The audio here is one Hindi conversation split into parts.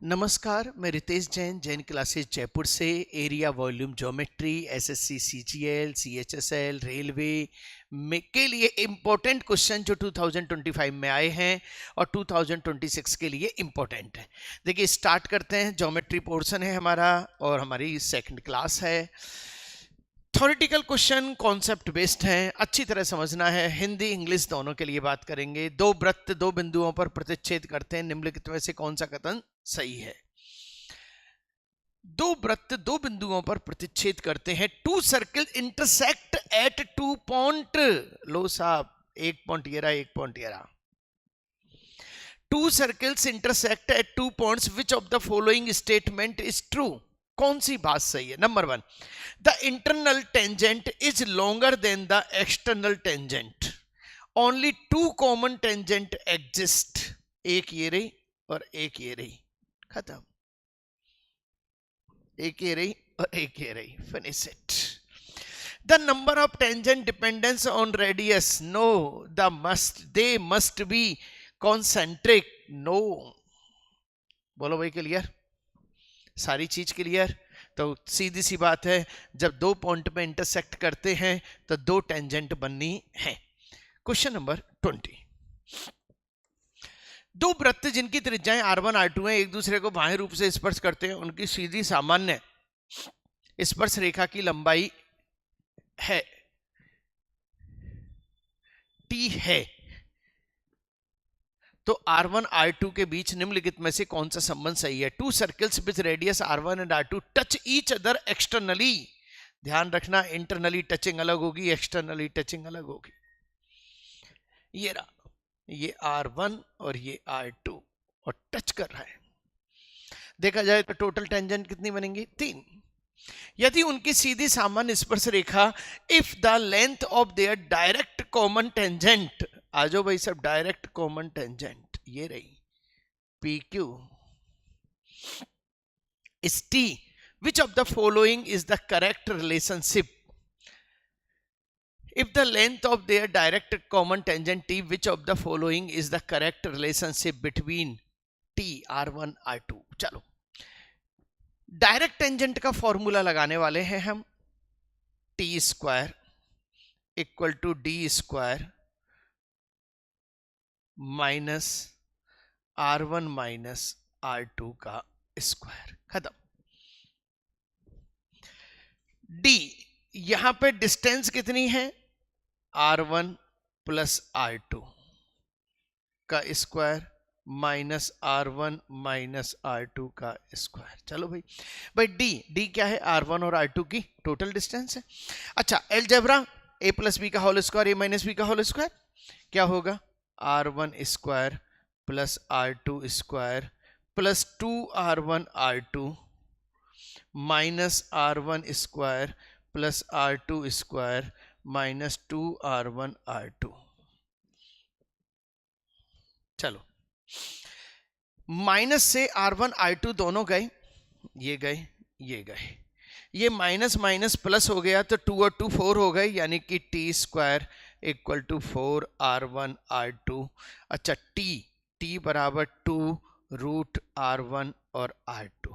नमस्कार, मैं रितेश जैन, जैन क्लासेस जयपुर से। Area volume geometry, SSC CGL, CHSL, railway में के लिए इम्पोर्टेंट क्वेश्चन जो 2025 में आए हैं और 2026 के लिए इम्पोर्टेंट है। देखिए स्टार्ट करते हैं। ज्योमेट्री पोर्शन है हमारा और हमारी सेकंड क्लास है। थ्योरेटिकल क्वेश्चन कॉन्सेप्ट बेस्ड हैं, अच्छी तरह समझना है। हिंदी इंग्लिश दोनों के लिए बात करेंगे। दो वृत्त दो बिंदुओं पर प्रतिच्छेद करते हैं, निम्नलिखित में से कौन सा कथन सही है? दो वृत्त दो बिंदुओं पर प्रतिच्छेद करते हैं। Two circle intersect at 2 point. लो साहब, 1 पॉइंट ये रहा, 1 पॉइंट ये रहा। Two circles intersect at 2 points, which of the following statement is true? कौन सी बात सही है? Number 1, the internal tangent is longer than the external tangent. Only 2 common tangent exist. एक ये रही और एक ये रही, खत्म। एक ये रही और एक ये रही, finish it. The number of tangent dependence on radius, no. They must be concentric, no. बोलो भाई, क्लियर? सारी चीज क्लियर? तो सीधी सी बात है, जब दो पॉइंट पे इंटरसेक्ट करते हैं तो दो टेंजेंट बननी है। Question number 20। दो वृत्त जिनकी त्रिज्याएं R1 R2 हैं, एक दूसरे को बाह्य रूप से स्पर्श करते हैं। उनकी सीधी सामान्य स्पर्श रेखा की लंबाई है T है। तो R1 R2 के बीच निम्नलिखित में से कौन सा संबंध सही है? To circles with radius R1 and R2 touch each other externally. ध्यान रखना, इंटरनली टचिंग अलग होगी, एक्सटर्नली टचिंग अलग होगी। ये रहा, ये R1 और ये R2 और टच कर रहा है। देखा जाए तो टोटल टेंजेंट कितनी बनेंगी? 3। यदि उनकी सीधी सामान्य स्पर्श रेखा, if the length of their direct common tangent, आ जाओ भाई सब, डायरेक्ट कॉमन टेंजेंट ये रही PQ is T, which of the following is the correct relationship? If the length of their direct common tangent T, which of the following is the correct relationship between T R1 R2? चलो डायरेक्ट टेंजेंट का फॉर्मूला लगाने वाले हैं हम। T square equal to D square minus R1 minus R2 का स्क्वायर, खत्म। D यहां पे डिस्टेंस कितनी है? R1 प्लस R2 का square minus R1 minus R2 का स्क्वायर। चलो भाई D क्या है? R1 और R2 की टोटल डिस्टेंस है। अच्छा, अलजेब्रा A प्लस बी का whole square, A minus B का होल स्क्वायर क्या होगा? R1 square plus R2 square plus 2R1 R2 minus R1 square plus R2 square minus 2R1 R2। चलो, माइनस से R1 R2 दोनों गए, ये गए ये गए, ये माइनस माइनस प्लस हो गया तो 2 और 2 4 हो गए, यानी कि T square equal to 4R1 R2। अच्छा, T बराबर 2 रूट R1 और R2।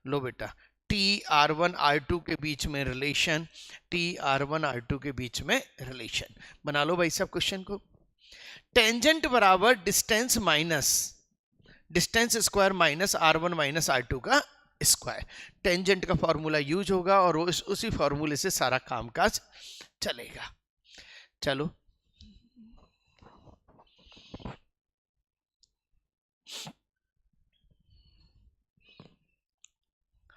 लो बेटा, T R1 R2 के बीच में रिलेशन, T R1 R2 के बीच में रिलेशन बना लो भाई सब क्वेश्चन को। टेंजेंट बराबर distance minus distance square minus R1 minus R2 का स्क्वायर। टेंजेंट का फॉर्मूला यूज होगा और उसी फॉर्मूले से सारा कामकाज चलेगा। चलो,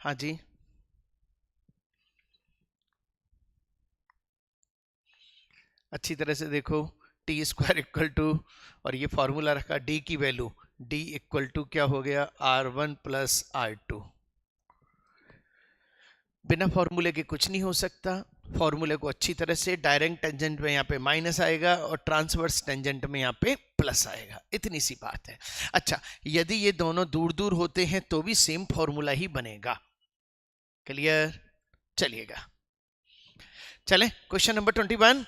हाँ जी, अच्छी तरह से देखो। T स्क्वायर इक्वल टू, और ये फॉर्मूला रखा D की वैल्यू, D इक्वल टू क्या हो गया? R1 plus R2। बिना फॉर्मूले के कुछ नहीं हो सकता। फॉर्मूले को अच्छी तरह से, डायरेक्ट टेंजेंट में यहाँ पे माइनस आएगा और ट्रांसवर्स टेंजेंट में यहाँ पे प्लस आएगा, इतनी सी बात है। अच्छा, यदि ये दोनों दूर दूर होते हैं तो भी सेम फॉर्मूला ही बनेगा। क्लियर? चलिएगा, चलें क्वेश्चन नंबर 21।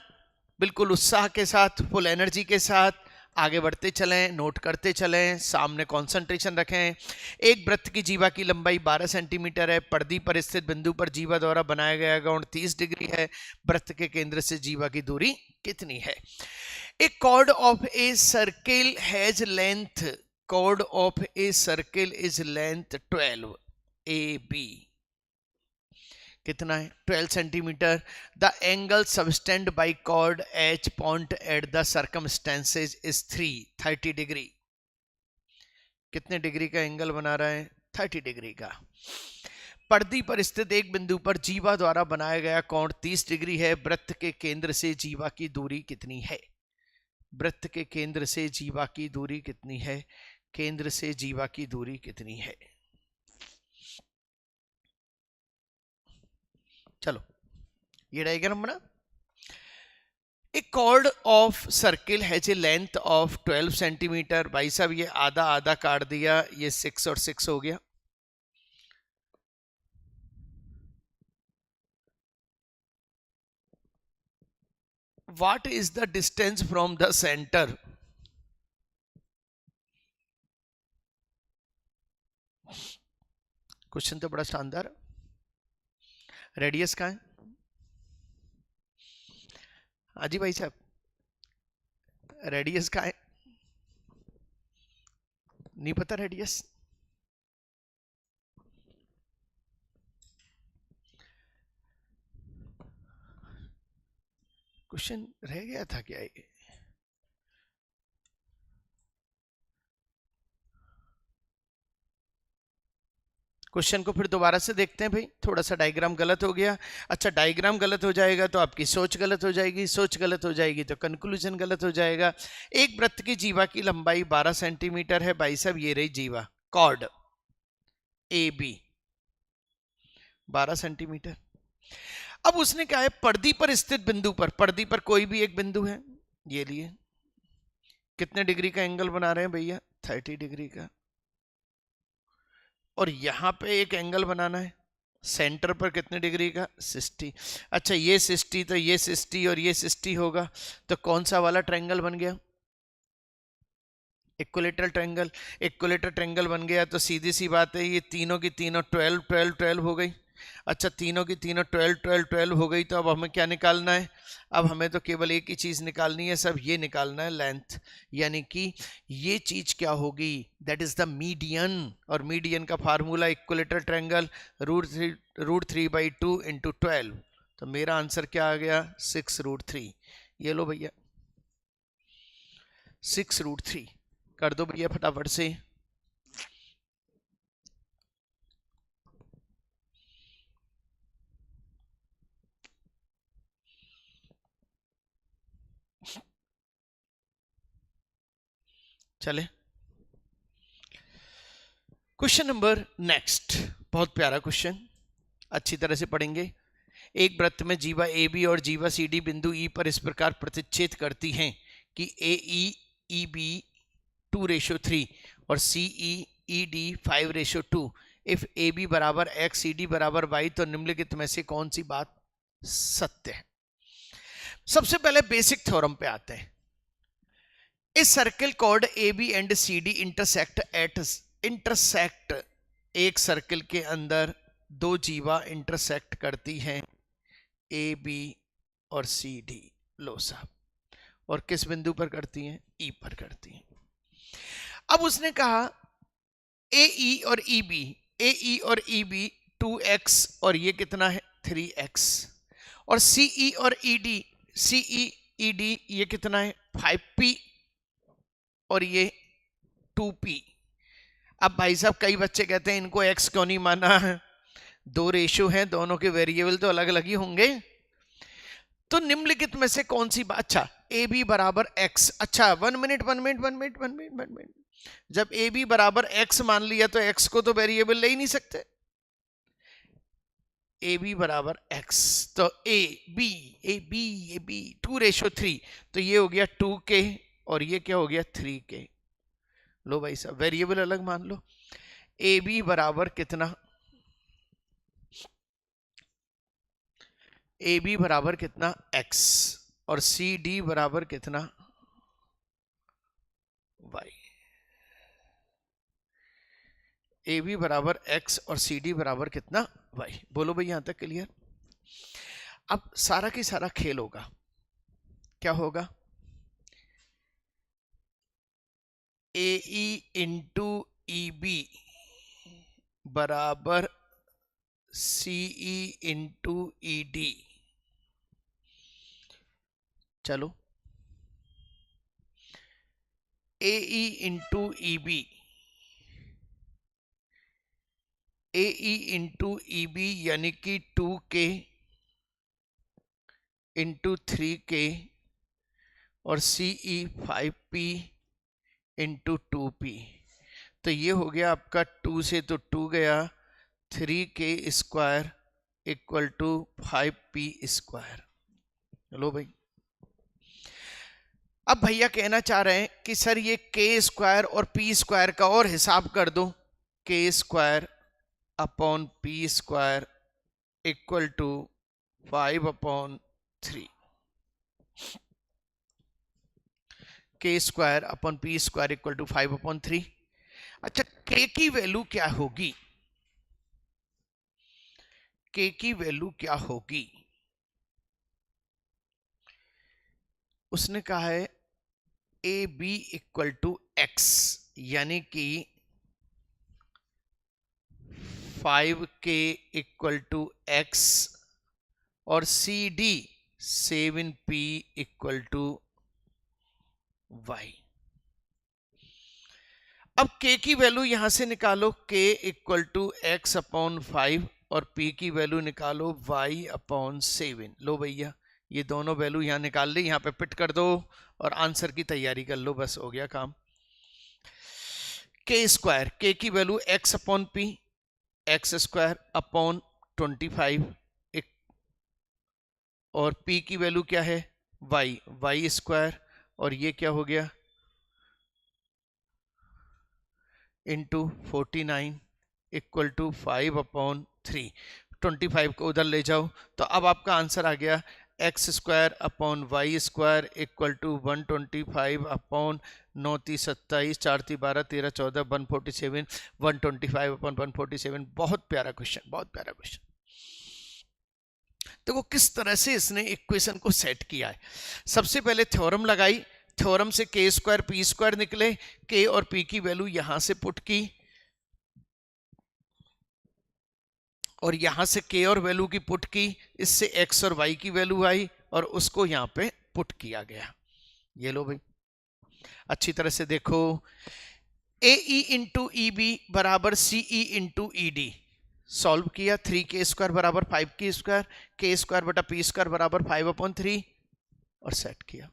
बिल्कुल उत्साह के साथ, फुल एनर्जी के साथ आगे बढ़ते चलें, नोट करते चलें, सामने कंसंट्रेशन रखें। एक वृत्त की जीवा की लंबाई 12 सेंटीमीटर है। परिधि पर स्थित बिंदु पर जीवा द्वारा बनाया गया कोण 30 डिग्री है। वृत्त के केंद्र से जीवा की दूरी कितनी है? ए chord of a circle has length, chord of a circle is length 12 AB, कितना है? 12 centimetre. The angle subtended by chord H point at the circumstances is 30 degree. कितने डिग्री का एंगल बना रहा है? 30 डिग्री का। परिधि पर स्थित एक बिंदु पर जीवा द्वारा बनाया गया कोण 30 डिग्री है। वृत्त के केंद्र से जीवा की दूरी कितनी है? वृत्त के केंद्र से जीवा की दूरी कितनी है? केंद्र से जीवा की दूरी कितनी है? चलो ये डायग्राम बना। ए chord of circle has a length of 12 centimetre. भाई साहब ये आधा आधा काट दिया, ये 6 और 6 हो गया। What is the distance from the center? Question तो बड़ा शानदार। रेडियस का है? हाजी भाई साहब, रेडियस का है? नहीं पता रेडियस? क्वेश्चन रह गया था क्या ये? क्वेश्चन को फिर दोबारा से देखते हैं भाई, थोड़ा सा डायग्राम गलत हो गया। अच्छा, डायग्राम गलत हो जाएगा तो आपकी सोच गलत हो जाएगी, सोच गलत हो जाएगी तो कंक्लूजन गलत हो जाएगा। एक वृत्त की जीवा की लंबाई 12 सेंटीमीटर है। भाई साहब ये रही जीवा, कॉर्ड ए बी 12 सेंटीमीटर। अब उसने कहा है परिधि पर स्थित बिंदु पर, परिधि पर कोई भी एक बिंदु है, ये लिए कितने डिग्री का एंगल बना रहे हैं भैया? 30 डिग्री का। और यहां पे एक एंगल बनाना है सेंटर पर, कितने डिग्री का? 60। अच्छा ये 60 तो ये 60 और ये 60 होगा, तो कौन सा वाला ट्रायंगल बन गया? Equilateral triangle. इक्विलेटरल ट्रायंगल बन गया तो सीधी सी बात है, ये तीनों की तीनों 12 12 12 हो गई। अच्छा तीनों की तीनों 12 12 12 हो गई, तो अब हमें क्या निकालना है? अब हमें तो केवल एक ही चीज निकालनी है, सब ये निकालना है लेंथ। यानी कि ये चीज क्या होगी? That is the median. और मीडियन का फार्मूला इक्विलेटरल ट्रायंगल √3/2 इंटू 12। तो मेरा आंसर क्या आ गया? 6√3। ये लो भैया 6√3 कर दो भैया फटाफट से। चले क्वेश्चन नंबर नेक्स्ट, बहुत प्यारा क्वेश्चन, अच्छी तरह से पढ़ेंगे। एक वृत्त में जीवा ए बी और जीवा सी डी बिंदु ई पर इस प्रकार प्रतिच्छेद करती हैं कि ए ई बी 2:3 और C E D 5:2। If A B बराबर एक्स सी डी बराबर वाई, तो निम्नलिखित में से कौन सी बात सत्य है? सबसे पहले बेसिक थ्योरम पे आते हैं। इस circle chord A B and C D intersect, एक सर्किल के अंदर दो जीवा इंटरसेक्ट करती हैं, ए बी और सी डी। लो साहब, और किस बिंदु पर करती हैं? ई पर करती हैं। अब उसने कहा ए ई और ई बी, ए ई और ई बी 2x और ये कितना है? 3x। और सी ई और ई डी, सी ई डी ये कितना है? 5p और ये 2p। अब भाई साहब कई बच्चे कहते हैं इनको x क्यों नहीं माना है? दो रेशियो हैं, दोनों के वेरिएबल तो अलग अलग ही होंगे। तो निम्नलिखित में से कौन सी बात? अच्छा ए बी बराबर x। अच्छा 1 minute 1 minute 1 minute 1 minute 1 minute, जब ए बी बराबर x मान लिया तो x को तो वेरिएबल ले ही नहीं सकते। ए बी बराबर x, तो ए बी 2:3, तो ये हो गया 2k और ये क्या हो गया? 3k। लो भाई साहब वेरिएबल अलग मान लो। ए बी बराबर कितना? ए बी बराबर कितना? x और सी डी बराबर कितना? वाई, ए बी बराबर एक्स और सी डी बराबर कितना वाई। बोलो भाई यहां तक क्लियर। अब सारा की सारा खेल होगा, क्या होगा, ए ई इंटू ई बी बराबर C E into E D. चलो ए ई इंटू ई बी, ए ई इंटू ई बी यानी कि 2k इंटू 3k और सी ई 5p इंटू 2p। तो ये हो गया आपका 2 से तो 2 गया, 3k square equal to 5p square. लो भाई, अब भैया कहना चाह रहे हैं कि सर ये k स्क्वायर और p स्क्वायर का और हिसाब कर दो, k square upon p square equal to 5/3, k square upon p square equal to 5/3। अच्छा k की वैल्यू क्या होगी, k की वैल्यू क्या होगी, उसने कहा है A B equal to X, यानी कि 5k इक्वल टू एक्स और C D 7p equal to Y. अब k की वैल्यू यहां से निकालो, k equal to X upon 5 और p की वैल्यू निकालो y अपॉन 7। लो भैया ये दोनों वैल्यू यहां निकाल ली, यहां पे पिट कर दो और आंसर की तैयारी कर लो, बस हो गया काम। k स्क्वायर, k की value x upon p, x square upon 25 और p की वैल्यू क्या है y, y स्क्वायर, और ये क्या हो गया इंटू 49 इक्वल टू 5/3। 25 को उधर ले जाओ तो अब आपका आंसर आ गया X square upon Y square equal to 125 अपॉन 9 3 27 4 3 12 13 14 147 125 अपॉन 147। बहुत प्यारा क्वेश्चन, बहुत प्यारा क्वेश्चन। तो वो किस तरह से इसने इक्वेशन को सेट किया है। सबसे पहले थ्योरम लगाई, थ्योरम से के स्क्वायर पी स्क्वायर निकले, के और पी की वैल्यू यहां से पुट की और यहां से के और वैल्यू की पुट की, इससे एक्स और वाई की वैल्यू आई और उसको यहां पे पुट किया गया। ये लो भाई अच्छी तरह से देखो, ए ई इंटू ई बी बराबर C E into E D, solve किया, 3k स्क्वायर बराबर 5k स्क्वायर, के स्क्वायर बटा पी स्क्वायर बराबर 5/3 और सेट किया।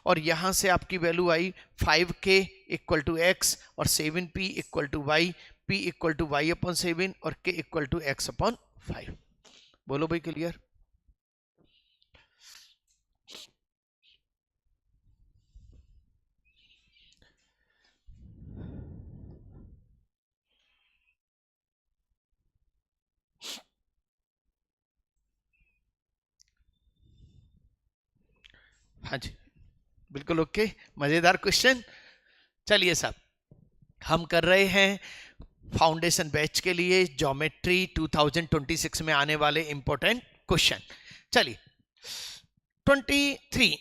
और यहां से आपकी वैल्यू आई 5k इक्वल टू एक्स और 7p equal to Y, p equal to Y upon 7 और k equal to X upon 5। बोलो भाई क्लियर। हाँ जी बिल्कुल ओके, मजेदार क्वेश्चन। चलिए साहब हम कर रहे हैं फाउंडेशन बैच के लिए ज्योमेट्री 2026 में आने वाले इंपॉर्टेंट क्वेश्चन। चलिए 23,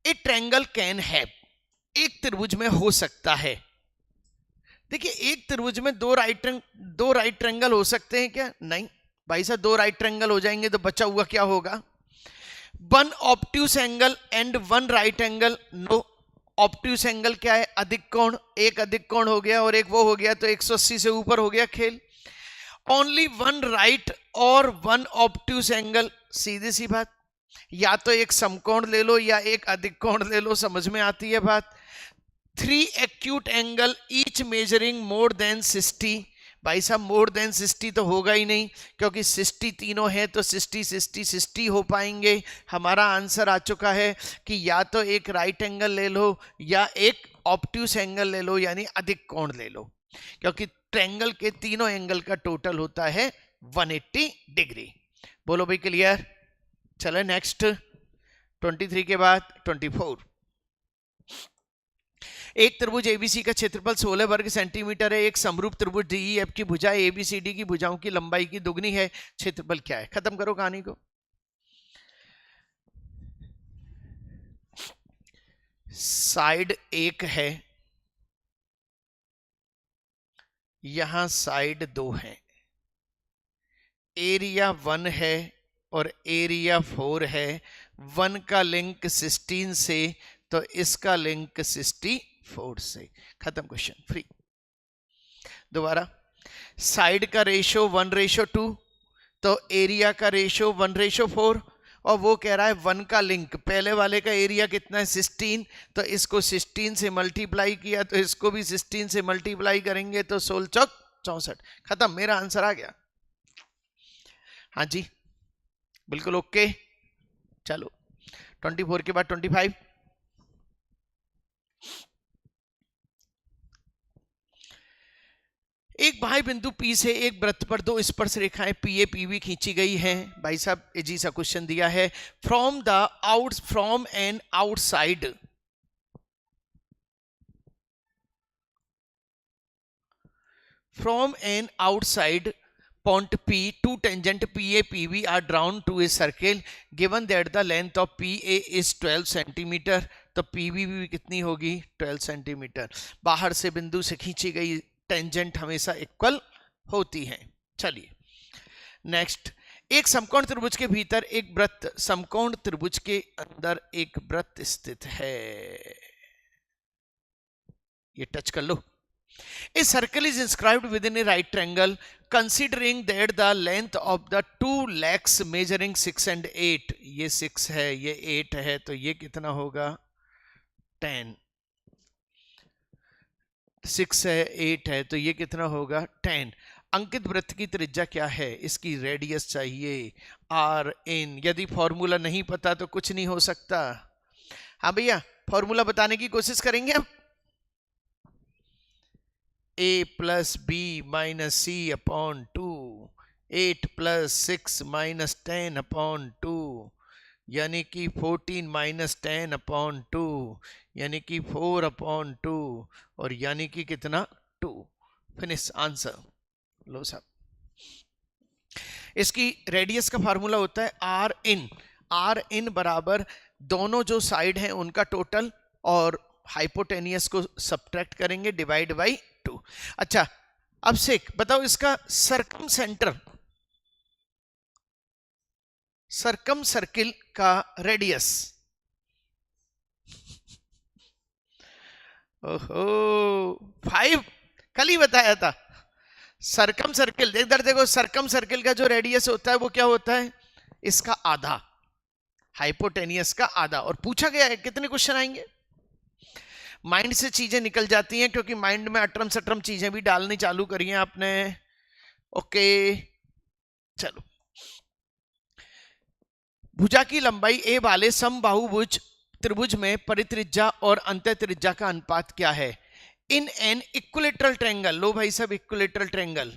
ए ट्रायंगल कैन हैव, एक त्रिभुज में हो सकता है। देखिए एक त्रिभुज में दो राइट ट्रायंगल हो सकते हैं क्या, नहीं भाई साहब, दो राइट ट्रायंगल हो जाएंगे तो बचा हुआ क्या होगा, one obtuse angle and one right angle. No, obtuse angle क्या है, अधिक कोण, एक अधिक कोण हो गया और एक वो हो गया तो 180 से ऊपर हो गया खेल। ओनली वन राइट और वन ऑब्ट्यूस एंगल, सीधी सी बात, या तो एक समकोण ले लो या एक अधिक कोण ले लो, समझ में आती है बात। 3 acute angle each measuring more than 60, भाई साहब मोर देन 60 तो होगा ही नहीं क्योंकि 60 तीनों है तो 60 60 60 हो पाएंगे। हमारा आंसर आ चुका है कि या तो एक राइट एंगल ले लो या एक ऑब्ट्यूस एंगल ले लो यानी अधिक कोण ले लो, क्योंकि ट्रायंगल के तीनों एंगल का टोटल होता है 180 डिग्री। बोलो भाई क्लियर। चले नेक्स्ट 23 के बाद 24। एक त्रिभुज एबीसी का क्षेत्रफल 16 वर्ग सेंटीमीटर है। एक समरूप त्रिभुज डीईएफ की भुजाएं एबीसीडी की भुजाओं की लंबाई की दुगनी है, क्षेत्रफल क्या है? खत्म करो कहानी को। साइड 1 है, यहां साइड 2 है, एरिया 1 है और एरिया 4 है। 1 का लिंक 16 से, तो इसका लिंक 64 से। खत्म क्वेश्चन, फ्री। दोबारा, साइड का रेशो 1:2, तो एरिया का रेशो 1:4, और वो कह रहा है 1 का लिंक, पहले वाले का एरिया कितना है 16, तो इसको 16 से मल्टीप्लाई किया, तो इसको भी 16 से मल्टीप्लाई करेंगे तो 16 चौक 64। खत्म, मेरा आंसर आ गया। हाँ जी, बिल्कुल ओके। चलो 24 के बाद 25। एक बाह्य बिंदु P से एक वृत्त पर दो स्पर्श रेखाएं PA PB खींची गई हैं। भाई साहब इजी सा क्वेश्चन दिया है। From an outside, point P, two tangent PA PB are drawn to a circle given that the length of PA is 12 centimetre, तो PB भी कितनी होगी 12 सेंटीमीटर। बाहर से बिंदु से खींची गई टेंजेंट हमेशा इक्वल होती है। चलिए नेक्स्ट, एक समकोण त्रिभुज के भीतर एक वृत्त, समकोण त्रिभुज के अंदर एक वृत्त स्थित है। ये टच कर लो। A circle is inscribed within a right triangle considering that the length of the two legs measuring 6 and 8, ये 6 है ये 8 है, तो ये कितना होगा 10। 6 है 8 है, तो ये कितना होगा 10। अंकित वृत्त की त्रिज्या क्या है? इसकी रेडियस चाहिए आर इन। यदि फॉर्मूला नहीं पता तो कुछ नहीं हो सकता। हाँ भैया, फॉर्मूला बताने की कोशिश करेंगे अब। a plus b minus c upon 2, 8 plus 6 minus 10 upon 2, यानी कि 14 minus 10 upon 2, यानी कि 4 upon 2, और यानी कि कितना 2। Finish answer. लो साहब, इसकी रेडियस का फार्मूला होता है आर इन। आर इन बराबर दोनों जो साइड हैं उनका टोटल और हाइपोटेनियस को सब्ट्रैक्ट करेंगे, डिवाइड बाई 2। अच्छा, अब से बताओ इसका सर्कम सर्किल का रेडियस। ओहो 5, कल ही बताया था। सर्कम सर्किल, इधर देखो, सर्कम सर्किल का जो रेडियस होता है वो क्या होता है? इसका आधा, हाइपोटेनियस का आधा। और पूछा गया है, कितने क्वेश्चन आएंगे? माइंड से चीजें निकल जाती हैं, क्योंकि माइंड में अटरम सटरम चीजें भी डालनी चालू करी हैं आपने। ओके चलो, भुजा की लंबाई ए वाले समबाहुभुज त्रिभुज में परित्रिज्या और अंतःत्रिज्या का अनुपात क्या है? In an equilateral triangle. लो भाई साहब, equilateral triangle,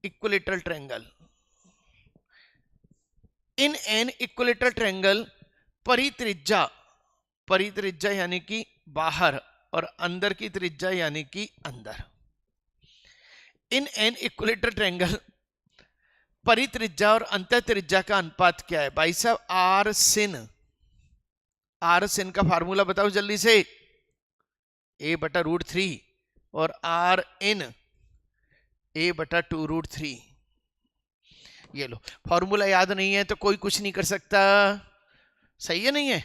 equilateral triangle, in an equilateral triangle परित्रिज्या, परित्रिज्या यानी कि बाहर और अंदर की त्रिज्या यानी कि अंदर। इन एन इक्विलेटरल ट्रायंगल परित्रिज्या और अंतःत्रिज्या का अनुपात क्या है? भाई साहब आर सिन, आर सिन का फार्मूला बताओ जल्दी से। a/√3 और आर इन a/2√3। ये लो, फॉर्मूला याद नहीं है तो कोई कुछ नहीं कर सकता। सही है नहीं है?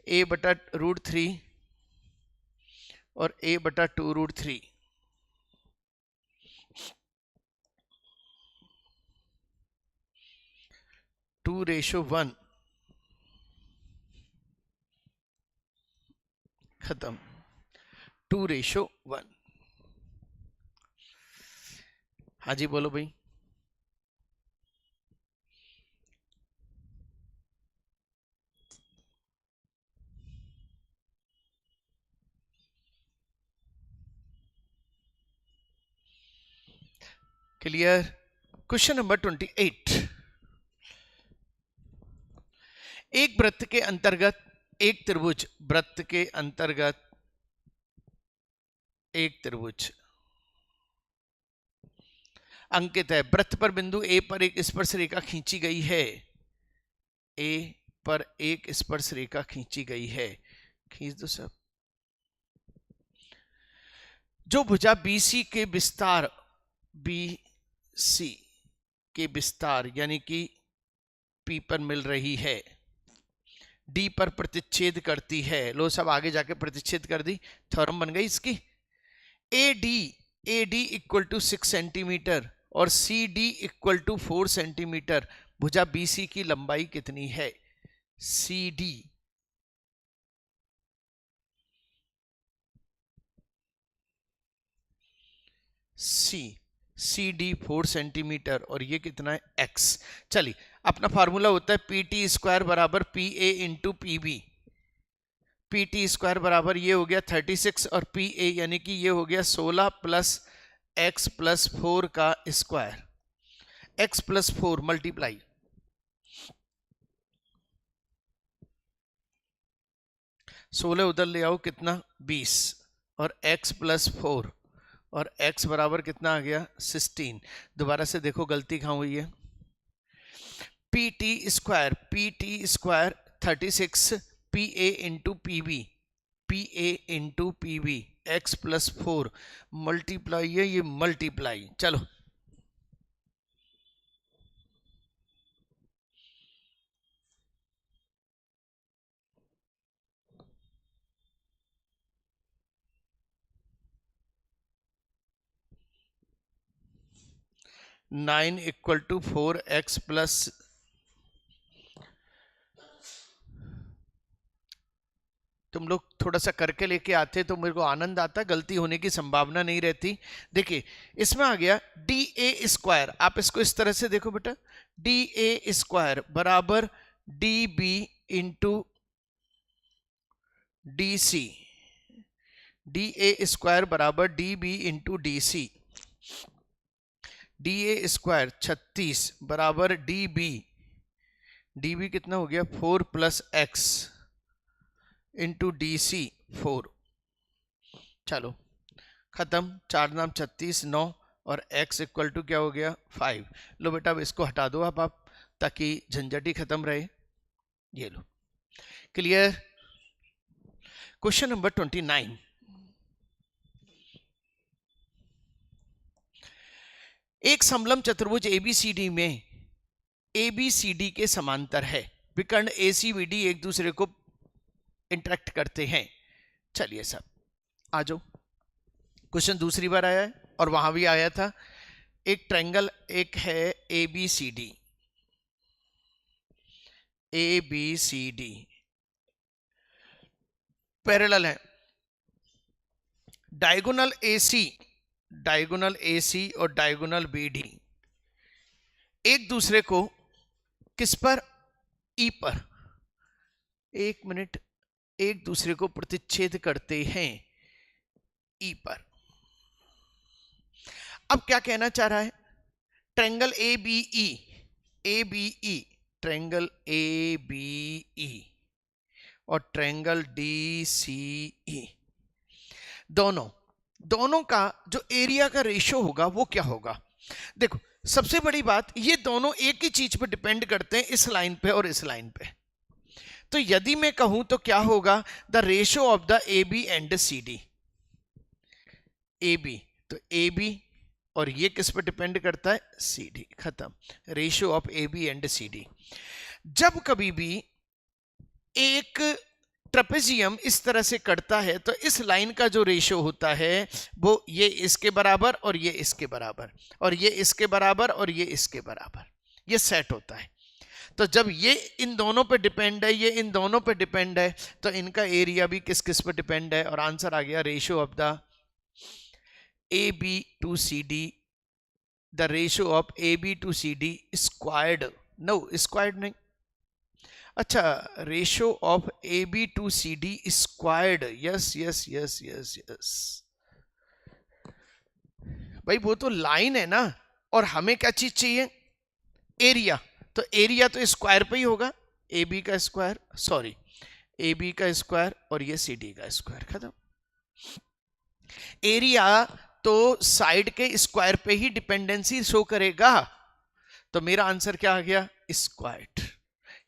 a/√3 और a/2√3। 2:1 खत्म। 2:1। हाँ जी बोलो भाई। क्लियर? Question number 28। एक वृत्त के अंतर्गत एक त्रिभुज वृत्त के अंतर्गत एक त्रिभुज अंकित है। वृत्त पर बिंदु ए पर एक स्पर्श रेखा खींची गई है। ए पर एक स्पर्श रेखा खींची गई है। खींच दो सब। जो भुजा BC के विस्तार BC के विस्तार यानी कि P पर मिल रही है, D पर प्रतिच्छेद करती है। लो सब आगे जाके प्रतिच्छेद कर दी, थ्योरम बन गई इसकी। AD इक्वल टू 6 सेंटीमीटर और CD इक्वल टू 4 सेंटीमीटर। भुजा BC की लंबाई कितनी है? CD 4 सेंटीमीटर और ये कितना है? X। चलिए, अपना फार्मूला होता है PT स्क्वायर बराबर PA into PB। PT square बराबर ये हो गया 36 और PA यानी कि ये हो गया 16 प्लस X प्लस 4 का स्क्वायर। X प्लस 4 मल्टीप्लाई 16 उधर ले आओ, कितना? 20 और x प्लस 4 और x बराबर कितना आ गया? 16। दोबारा से देखो गलती कहाँ हुई है। PT square 36 PA into PB x plus 4 multiply है, ये मल्टीप्लाई। चलो nine equal to 4x plus तुम लोग थोड़ा सा करके लेके आते तो मेरे को आनंद आता, गलती होने की संभावना नहीं रहती। देखिए इसमें आ गया DA स्क्वायर। आप इसको इस तरह से देखो बेटा, DA स्क्वायर बराबर DB into DC। DA square बराबर DB into DC। DA square 36 बराबर DB कितना हो गया? 4 प्लस x इंटू DC 4। चलो खत्म, 4 नाम 36 9 और x इक्वल टू क्या हो गया? 5। लो बेटा अब इसको हटा दो आप ताकि झंझट ही खत्म रहे। ये लो, क्लियर। Question number 29। एक समलंब चतुर्भुज ABCD में ABCD के समांतर है। विकर्ण ACBD एक दूसरे को इंटरेक्ट करते हैं। चलिए सब आ जाओ। क्वेश्चन दूसरी बार आया है और वहां भी आया था। एक ट्रायंगल एक है ABCD पैरेलल है। डायगोनल AC और डायगोनल BD एक दूसरे को किस पर? E पर। एक मिनट, एक दूसरे को प्रतिच्छेद करते हैं E पर। अब क्या कहना चाह रहा है? ट्रायंगल ABE ट्रायंगल ABE और ट्रायंगल DCE दोनों का जो एरिया का रेशो होगा वो क्या होगा? देखो सबसे बड़ी बात, ये दोनों एक ही चीज पे डिपेंड करते हैं, इस लाइन पे और इस लाइन पे। तो यदि मैं कहूं तो क्या होगा? The ratio of the AB and CD। AB तो AB और ये किस पर डिपेंड करता है? CD। खत्म, ratio of AB and CD। जब कभी भी एक ट्रेपेजियम इस तरह से कटता है तो इस लाइन का जो रेशो होता है वो ये इसके बराबर और ये इसके बराबर और ये इसके बराबर और ये इसके बराबर, ये सेट होता है। तो जब ये इन दोनों पे डिपेंड है, ये इन दोनों पे डिपेंड है, तो इनका एरिया भी किस किस पे डिपेंड है? और आंसर आ गया ratio of the AB to CD, the ratio of AB to CD squared. No squared नहीं, अच्छा ratio of AB to CD squared. Yes yes yes yes yes भाई, वो तो लाइन है ना, और हमें क्या चीज चाहिए? एरिया। तो एरिया तो स्क्वायर पे ही होगा, AB का स्क्वायर, सॉरी ए बी का स्क्वायर और ये सी डी का स्क्वायर, खत्म। एरिया तो साइड के स्क्वायर पे ही डिपेंडेंसी शो करेगा, तो मेरा आंसर क्या आ गया, स्क्वायर्ड,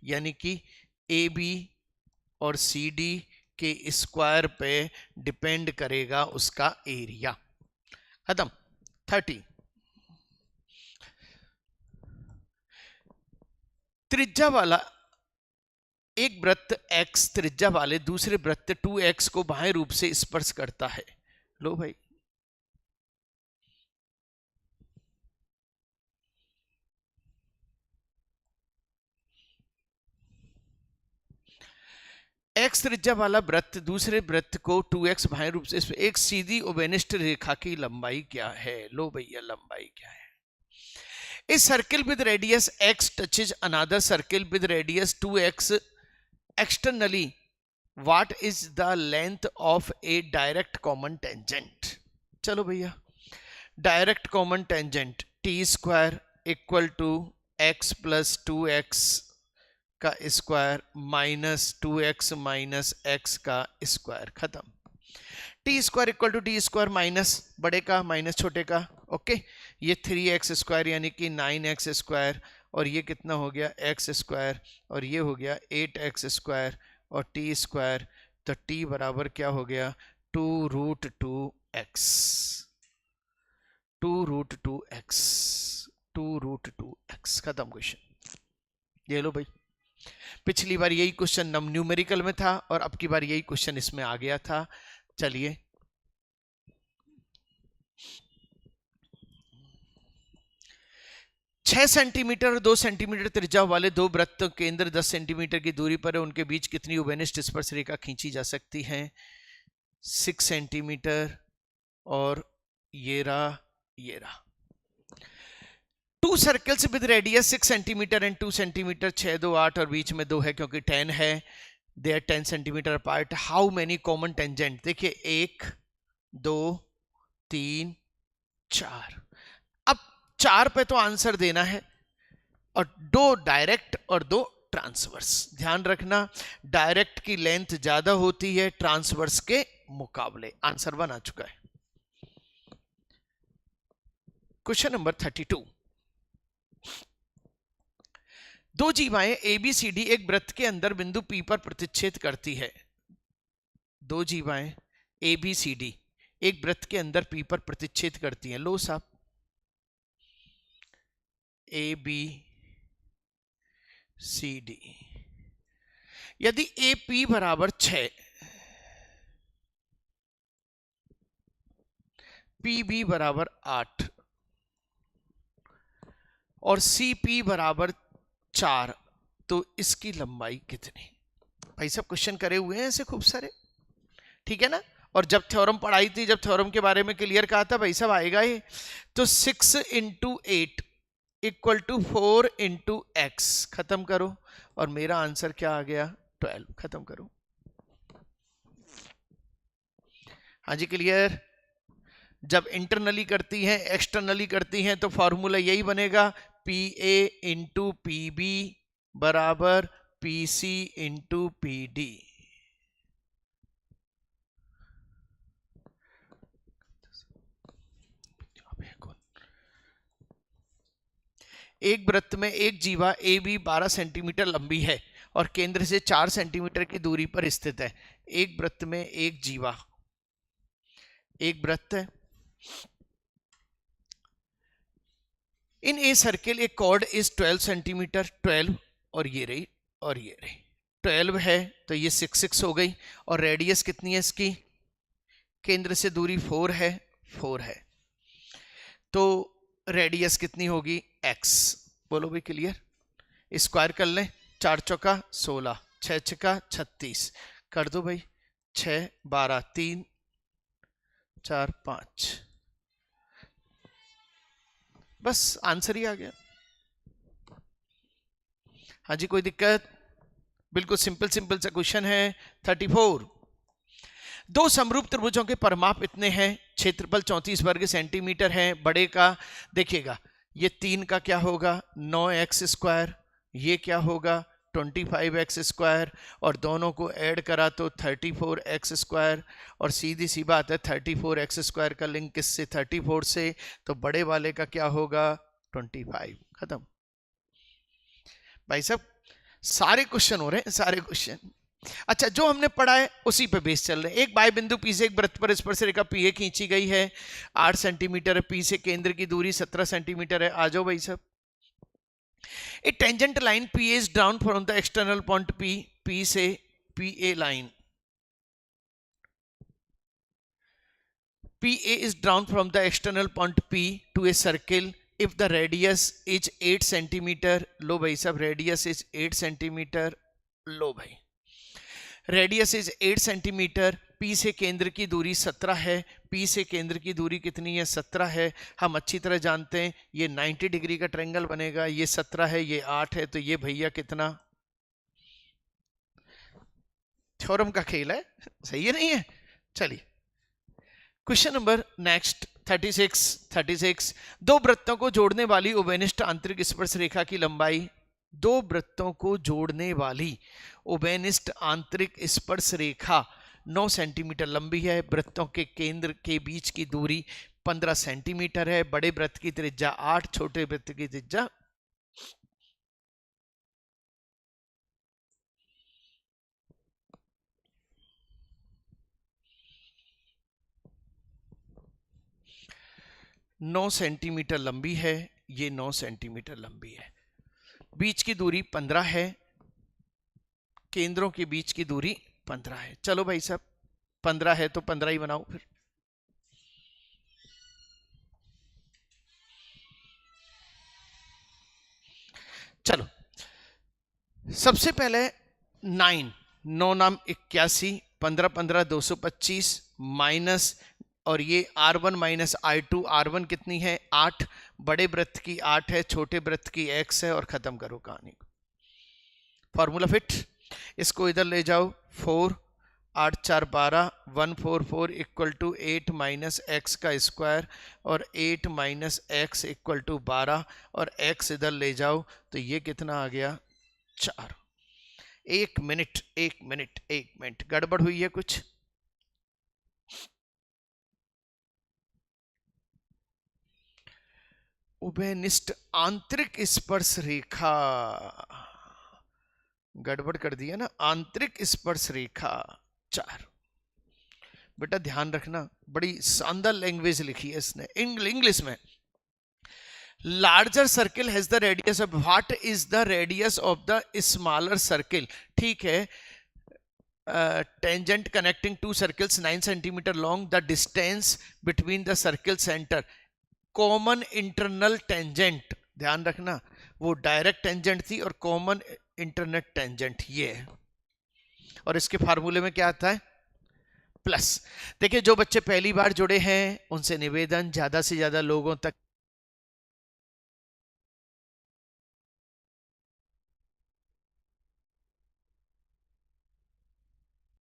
यानी कि ए बी और सी डी के स्क्वायर पे डिपेंड करेगा उसका एरिया, खत्म। 30 त्रिज्या वाला एक वृत्त x त्रिज्या वाले दूसरे वृत्त 2x को बाह्य रूप से स्पर्श करता है। लो भाई, x त्रिज्या वाला वृत्त दूसरे वृत्त को 2x बाह्य रूप से, एक सीधी ओबेनिस्ट रेखा की लंबाई क्या है? लो भैया, लंबाई क्या है? A circle with radius x touches another circle with radius 2x externally. What is the length of a direct common tangent? चलो भैया, direct common tangent t square equal to x plus 2x का square minus 2x minus x का स्क्वायर, खत्म। T square equal to T square minus बड़े का माइनस छोटे का, ओके। ये 3x स्क्वायर यानी कि 9x स्क्वायर, और ये कितना हो गया x स्क्वायर, और ये हो गया 8x स्क्वायर और t स्क्वायर, तो t बराबर क्या हो गया 2√2x, 2√2x, 2√2x, खत्म क्वेश्चन। ये लो भाई, पिछली बार यही क्वेश्चन न्यूमेरिकल में था और अब की बार यही क्वेश्चन इसमें आ गया था। चलिए, छह सेंटीमीटर और 2 सेंटीमीटर त्रिज्या वाले दो वृत्त केंद्र 10 सेंटीमीटर की दूरी पर है, उनके बीच कितनी ओबेनिस्ट स्पर्श रेखा खींची जा सकती है? 6 सेंटीमीटर और ये रहा। 2 circles with radius 6 centimetre and 2 centimetre, 6 2 8 और बीच में 2 है क्योंकि 10 है, they are 10 centimetre apart. How many common tangent? देखिए 1 2 3 4, अब 4 पे तो आंसर देना है, और 2 डायरेक्ट और 2 ट्रांसवर्स। ध्यान रखना, डायरेक्ट की लेंथ ज्यादा होती है ट्रांसवर्स के मुकाबले। आंसर 1 आ चुका है। Question number 32। दो जीवाएं ABCD एक वृत्त के अंदर बिंदु P पर प्रतिच्छेद करती है। दो जीवाएं ABCD एक वृत्त के अंदर P पर प्रतिच्छेद करती हैं। लो साहब, ABCD, यदि AP बराबर 6, PB बराबर 8 और CP बराबर 4, तो इसकी लंबाई कितनी? भाई सब क्वेश्चन करे हुए हैं ऐसे खूब सारे, ठीक है ना। और जब थ्योरम पढ़ाई थी, जब थ्योरम के बारे में क्लियर कहा था, भाई सब आएगा ही। तो 6 × 8 इक्वल टू 4 × x, खत्म करो, और मेरा आंसर क्या आ गया 12, खत्म करो। हाँ जी, क्लियर। जब इंटरनली करती हैं एक्सटर्नली करती हैं तो फॉर्मूला यही बनेगा, PA × PB बराबर PC × PD। एक वृत्त में एक जीवा AB 12 सेंटीमीटर लंबी है और केंद्र से 4 सेंटीमीटर की दूरी पर स्थित है। एक वृत्त में एक जीवा, एक वृत्त है। In a circle a chord is 12 centimetre, 12 और ये रही 12 है, तो ये 6 6 हो गई। और रेडियस कितनी है इसकी? केंद्र से दूरी 4 है, तो रेडियस कितनी होगी x। बोलो भाई, क्लियर। स्क्वायर कर लें, 4 चौका 16, 6 छक्का 36, कर दो भाई, 6 12 3 4 5, बस आंसर ही आ गया। हाँ जी, कोई दिक्कत? बिल्कुल सिंपल सा क्वेश्चन है। 34। दो समरूप त्रिभुजों के परिमाप इतने हैं, क्षेत्रफल 34 वर्ग सेंटीमीटर है। बड़े का देखिएगा, ये 3 का क्या होगा 9x स्क्वायर, ये क्या होगा 25x² और दोनों को ऐड करा तो 34x², और सीधी सी बात है 34x² का लिंक किससे? 34 से, तो बड़े वाले का क्या होगा? 25। खत्म भाई साहब, सारे क्वेश्चन हो रहे हैं, सारे क्वेश्चन। अच्छा, जो हमने पढ़ा है उसी पे बेस चल रहे हैं। एक बाय बिंदु P से एक वृत्त पर स्पर्श रेखा PA खींची गई है, 8 सेंटीमीटर है। P से केंद्र की दूरी 17 सेंटीमीटर है। आ जाओ भाई साहब। A tangent line PA is drawn from the external point P से PA line. PA is drawn from the external point P to a circle if the radius is 8 centimetre. लो भाई साहब, रेडियस इज 8 सेंटीमीटर। लो भाई, रेडियस इज 8 सेंटीमीटर। P से केंद्र की दूरी 17 है। P से केंद्र की दूरी कितनी है? 17 है। हम अच्छी तरह जानते हैं ये 90 डिग्री का ट्रायंगल बनेगा। ये 17 है, ये 8 है, तो ये भैया कितना? थ्योरम का खेल है, सही है नहीं है? चलिए क्वेश्चन नंबर नेक्स्ट 36। दो वृत्तों को जोड़ने वाली उभयनिष्ठ आंतरिक स्पर्श रेखा की लंबाई, दो वृत्तों को जोड़ने वाली उभयनिष्ठ आंतरिक स्पर्श रेखा 9 सेंटीमीटर लंबी है। वृत्तों के केंद्र के बीच की दूरी 15 सेंटीमीटर है। बड़े वृत्त की त्रिज्या 8, छोटे वृत्त की त्रिज्या 9 सेंटीमीटर लंबी है। ये 9 सेंटीमीटर लंबी है। बीच की दूरी 15 है। केंद्रों के बीच की दूरी 15 है। चलो भाई साहब, 15 है तो 15 ही बनाओ फिर। चलो सबसे पहले 9 नाम 81, 15 15 225 माइनस, और ये R1 माइनस I2। R1 कितनी है? 8। बड़े वृत्त की 8 है, छोटे वृत्त की x है, और खत्म करो कहानी को। Formula fit. इसको इधर ले जाओ। 4 8 4 12 144 इक्वल टू 8 माइनस एक्स का स्क्वायर, और 8 माइनस एक्स इक्वल टू 12, और x इधर ले जाओ तो ये कितना आ गया? 4। एक मिनट गड़बड़ हुई है कुछ? उभयनिष्ठ आंतरिक स्पर्श रेखा, गड़बड़ कर दिया ना। आंतरिक स्पर्श रेखा 4। बेटा ध्यान रखना, बड़ी शानदार लैंग्वेज लिखी है इसने इंग्लिश में। Larger circle has the radius of, what is the radius of the smaller circle? ठीक है, tangent connecting two circles 9 centimetre long, the distance between the circle centre, common internal tangent. ध्यान रखना, वो डायरेक्ट टेंजेंट थी और कॉमन इंटरनेट टेंजेंट ये है। और इसके फार्मूले में क्या आता है? प्लस। देखिए, जो बच्चे पहली बार जुड़े हैं उनसे निवेदन, ज्यादा से ज्यादा लोगों तक